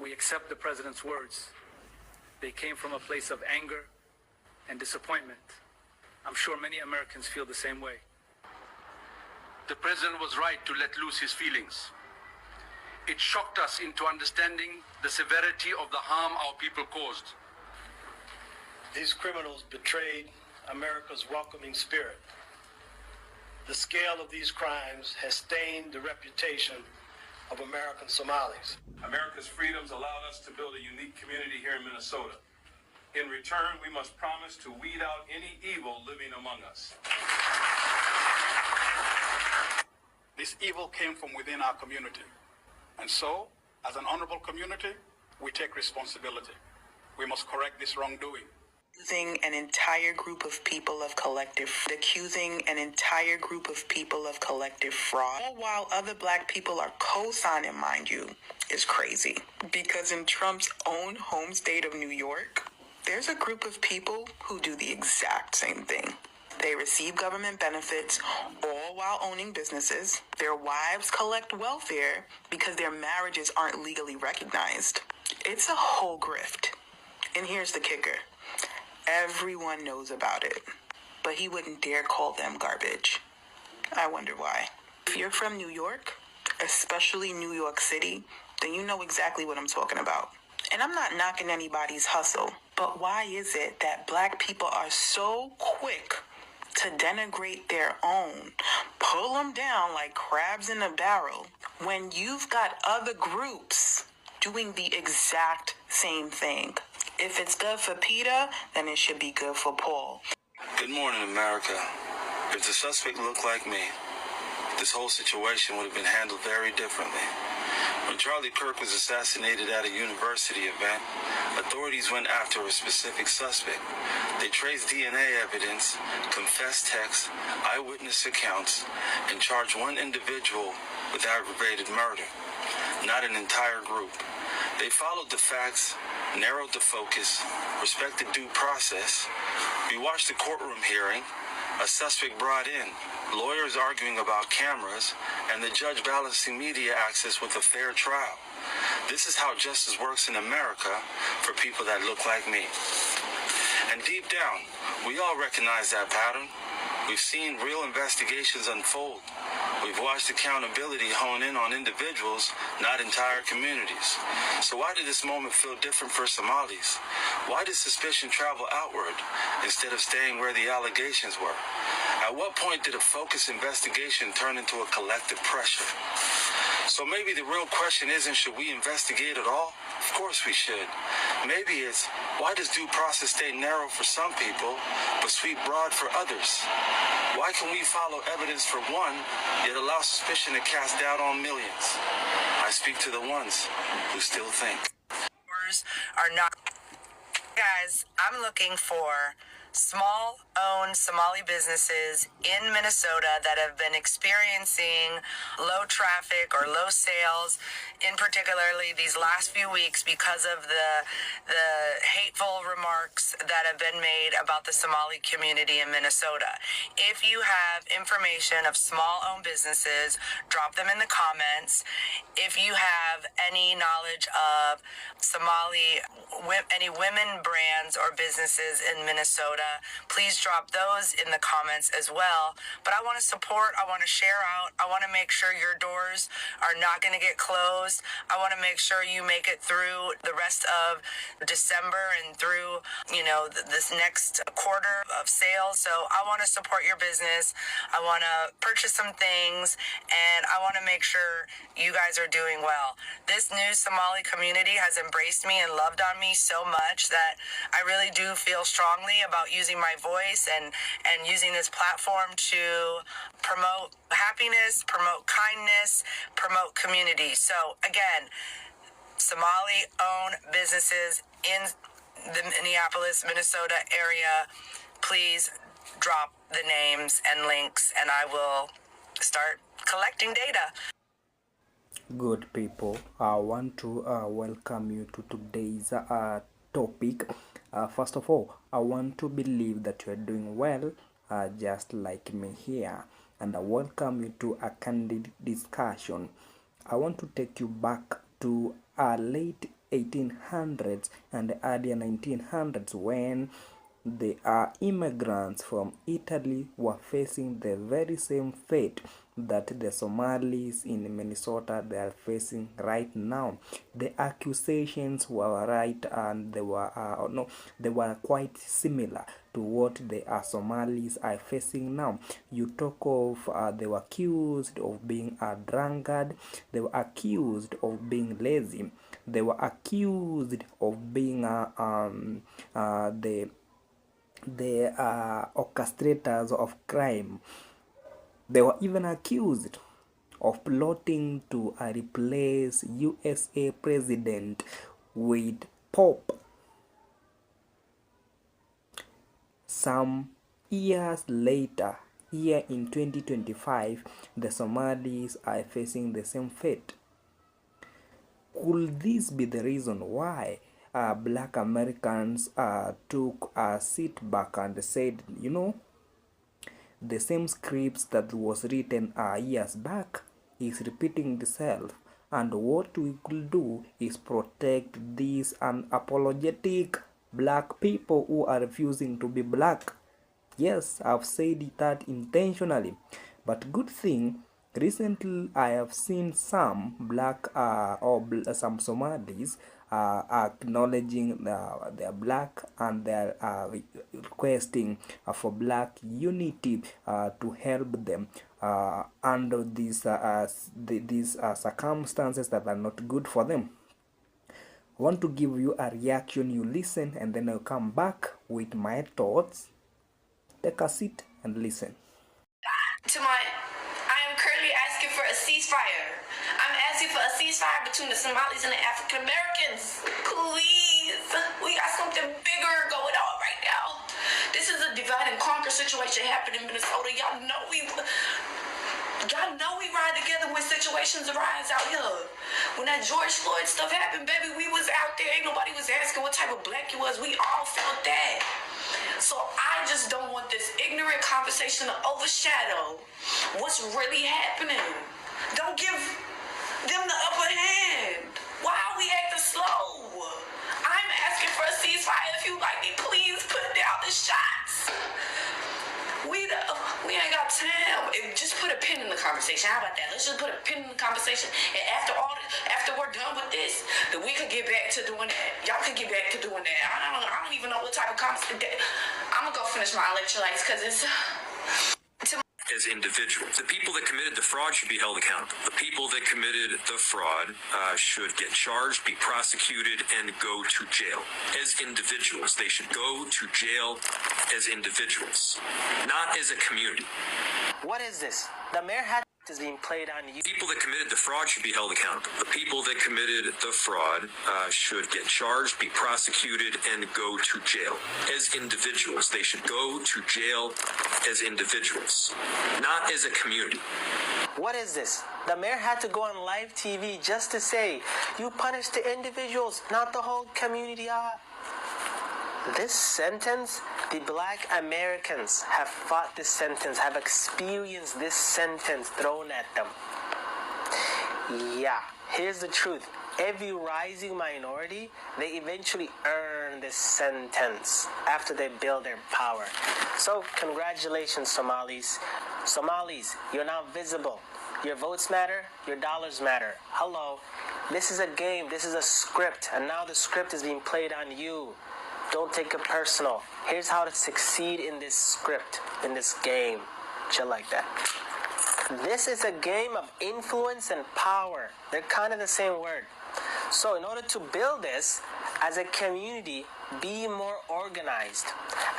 we accept the president's words. They came from a place of anger and disappointment. I'm sure many Americans feel the same way. The president was right to let loose his feelings. It shocked us into understanding the severity of the harm our people caused. These criminals betrayed America's welcoming spirit. The scale of these crimes has stained the reputation of American Somalis. America's freedoms allowed us to build a unique community here in Minnesota. In return, we must promise to weed out any evil living among us. This evil came from within our community. And so, as an honorable community, we take responsibility. We must correct this wrongdoing. Accusing an entire group of people of collective fraud, all while other black people are co-signing, mind you, is crazy. Because in Trump's own home state of New York, there's a group of people who do the exact same thing. They receive government benefits all while owning businesses. Their wives collect welfare because their marriages aren't legally recognized. It's a whole grift. And here's the kicker. Everyone knows about it, but he wouldn't dare call them garbage. I wonder why. If you're from New York, especially New York City, then you know exactly what I'm talking about. And I'm not knocking anybody's hustle, but why is it that black people are so quick to denigrate their own, pull them down like crabs in a barrel, when you've got other groups doing the exact same thing? If it's good for Peter, then it should be good for Paul. Good morning, America. If the suspect looked like me, this whole situation would have been handled very differently. When Charlie Kirk was assassinated at a university event, authorities went after a specific suspect. They traced DNA evidence, confessed texts, eyewitness accounts, and charged one individual with aggravated murder, not an entire group. They followed the facts, narrowed the focus, respected due process. We watched the courtroom hearing, a suspect brought in, lawyers arguing about cameras, and the judge balancing media access with a fair trial. This is how justice works in America for people that look like me. And deep down, we all recognize that pattern. We've seen real investigations unfold. We've watched accountability hone in on individuals, not entire communities. So why did this moment feel different for Somalis? Why did suspicion travel outward instead of staying where the allegations were? At what point did a focused investigation turn into a collective pressure? So maybe the real question isn't, should we investigate at all? Of course we should. Maybe it's, why does due process stay narrow for some people, but sweep broad for others? Why can we follow evidence for one, yet allow suspicion to cast doubt on millions? I speak to the ones who still think. Are not. Guys, I'm looking for small-owned Somali businesses in Minnesota that have been experiencing low traffic or low sales, in particularly these last few weeks because of the hateful remarks that have been made about the Somali community in Minnesota. If you have information of small-owned businesses, drop them in the comments. If you have any knowledge of any women brands or businesses in Minnesota, please drop those in the comments as well. But I want to support, I want to share out, I want to make sure your doors are not going to get closed. I want to make sure you make it through the rest of December and through, this next quarter of sales. So I want to support your business. I want to purchase some things, and I want to make sure you guys are doing well. This new Somali community has embraced me and loved on me so much that I really do feel strongly about using my voice and using this platform to promote happiness, promote kindness, promote community. So again, Somali-owned businesses in the Minneapolis, Minnesota area, please drop the names and links, and I will start collecting data. Good people, I want to welcome you to today's topic. First of all, I want to believe that you are doing well, just like me here, and I welcome you to a candid discussion. I want to take you back to late 1800s and the earlier 1900s, when the immigrants from Italy were facing the very same fate that the Somalis in Minnesota they are facing right now. The accusations were right, and they were no, they were quite similar to what the Somalis are facing now. You talk of they were accused of being a drunkard, they were accused of being lazy, they were accused of being the orchestrators of crime. They were even accused of plotting to replace USA president with Pope. Some years later, here in 2025, the Somalis are facing the same fate. Could this be the reason why black Americans took a seat back and said, you know, the same scripts that was written years back is repeating itself, and what we could do is protect these unapologetic black people who are refusing to be black? Yes, I've said that intentionally, but good thing, recently I have seen some black some Somalis acknowledging they are black, and they are requesting for black unity to help them under these circumstances that are not good for them. I want to give you a reaction, you listen, and then I'll come back with my thoughts. Take a seat and listen. I am currently asking for a ceasefire. I'm asking for a ceasefire between the Somalis and the African Americans. Please. We got something bigger going on right now. This is a divide and conquer situation happening in Minnesota. Y'all know we ride together when situations arise out here. When that George Floyd stuff happened, baby, we was out there. Ain't nobody was asking what type of black you was. We all felt that. So I just don't want this ignorant conversation to overshadow what's really happening. Don't give them the upper hand. Why are we acting slow? I'm asking for a ceasefire. If you like me, please put down the shots. We ain't got time. Just put a pin in the conversation. How about that? Let's just put a pin in the conversation. And after we're done with this, then we could get back to doing that. Y'all could get back to doing that. I don't even know what type of conversation. I'm gonna go finish my electrolytes because it's. As individuals, the people that committed the fraud should be held accountable. The people that committed the fraud should get charged, be prosecuted, and go to jail. As individuals, they should go to jail as individuals, not as a community. What is this? The mayor had is being played on you. People that committed the fraud should be held accountable. The people that committed the fraud should get charged, be prosecuted, and go to jail. As individuals, they should go to jail as individuals, not as a community. What is this? The mayor had to go on live TV just to say, you punish the individuals, not the whole community. This sentence, the black Americans have fought this sentence, have experienced this sentence thrown at them. Yeah, here's the truth. Every rising minority, they eventually earn this sentence after they build their power. So, congratulations, Somalis. Somalis, you're now visible. Your votes matter, your dollars matter. Hello. This is a game, this is a script, and now the script is being played on you. Don't take it personal. Here's how to succeed in this script, in this game. Chill like that. This is a game of influence and power. They're kind of the same word. So in order to build this, as a community, be more organized.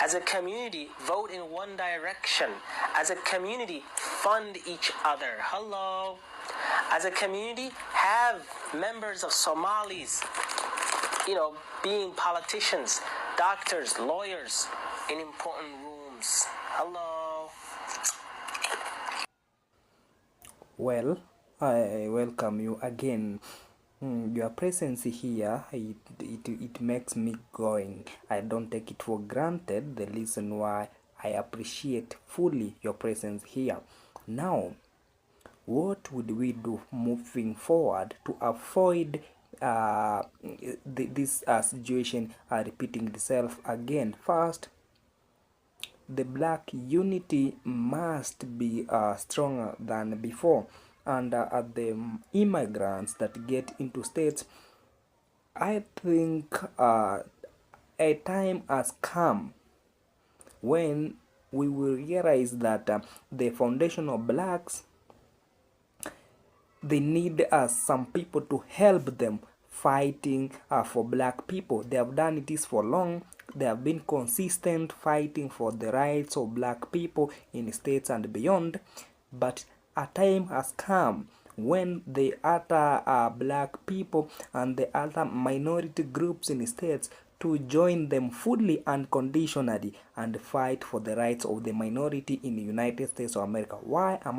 As a community, vote in one direction. As a community, fund each other. Hello. As a community, have members of Somalis, being politicians, doctors, lawyers in important rooms. Hello. Well, I welcome you again. Your presence here, it makes me going. I don't take it for granted. The reason why I appreciate fully your presence here. Now, what would we do moving forward to avoid this situation repeating itself again. First, the black unity must be stronger than before, and the immigrants that get into states, I think a time has come when we will realize that the foundation of blacks, they need some people to help them fighting for black people. They have done it for long. They have been consistent fighting for the rights of black people in states and beyond. But a time has come when the other black people and the other minority groups in states to join them fully and conditionally and fight for the rights of the minority in the United States of America. Why am I